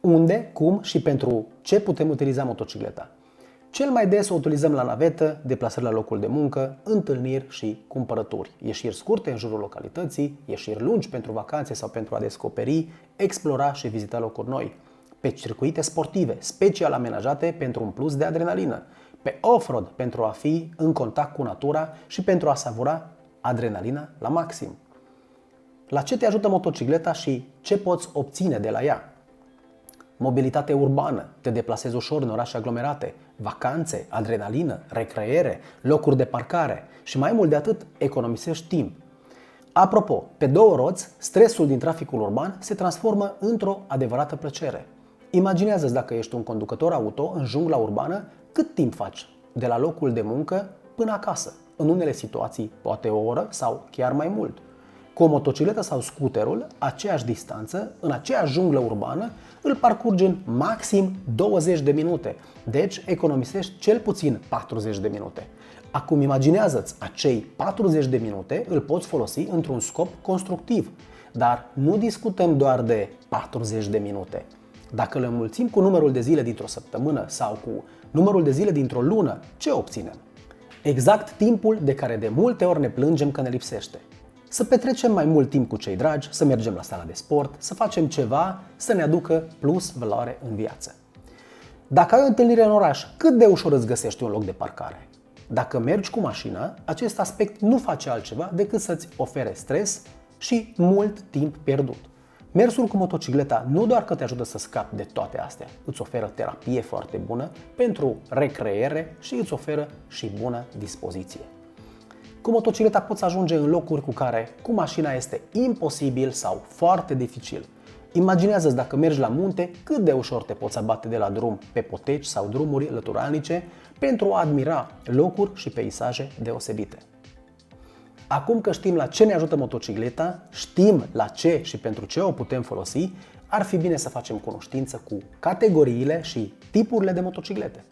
Unde, cum și pentru ce putem utiliza motocicleta? Cel mai des o utilizăm la navetă, deplasări la locul de muncă, întâlniri și cumpărături. Ieșiri scurte în jurul localității, ieșiri lungi pentru vacanțe sau pentru a descoperi, explora și vizita locuri noi. Pe circuite sportive, special amenajate pentru un plus de adrenalină. Pe off-road pentru a fi în contact cu natura și pentru a savura adrenalina la maxim. La ce te ajută motocicleta și ce poți obține de la ea? Mobilitate urbană, te deplasezi ușor în orașe aglomerate, vacanțe, adrenalină, recreere, locuri de parcare și mai mult de atât, economisești timp. Apropo, pe două roți, stresul din traficul urban se transformă într-o adevărată plăcere. Imaginează-ți dacă ești un conducător auto în jungla urbană, cât timp faci de la locul de muncă până acasă. În unele situații, poate o oră sau chiar mai mult. Cu o motocicletă sau scuterul, aceeași distanță, în aceeași junglă urbană, îl parcurgi în maxim 20 de minute. Deci economisești cel puțin 40 de minute. Acum imaginează-ți, acei 40 de minute îl poți folosi într-un scop constructiv. Dar nu discutăm doar de 40 de minute. Dacă le înmulțim cu numărul de zile dintr-o săptămână sau cu numărul de zile dintr-o lună, ce obținem? Exact timpul de care de multe ori ne plângem că ne lipsește. Să petrecem mai mult timp cu cei dragi, să mergem la sala de sport, să facem ceva să ne aducă plus valoare în viață. Dacă ai o întâlnire în oraș, cât de ușor îți găsești un loc de parcare? Dacă mergi cu mașina, acest aspect nu face altceva decât să-ți ofere stres și mult timp pierdut. Mersul cu motocicleta nu doar că te ajută să scapi de toate astea, îți oferă terapie foarte bună pentru recreere și îți oferă și bună dispoziție. Cu motocicleta poți ajunge în locuri cu care cu mașina este imposibil sau foarte dificil. Imaginează-ți dacă mergi la munte, cât de ușor te poți abate de la drum pe poteci sau drumuri lăturalnice pentru a admira locuri și peisaje deosebite. Acum că știm la ce ne ajută motocicleta, știm la ce și pentru ce o putem folosi, ar fi bine să facem cunoștință cu categoriile și tipurile de motociclete.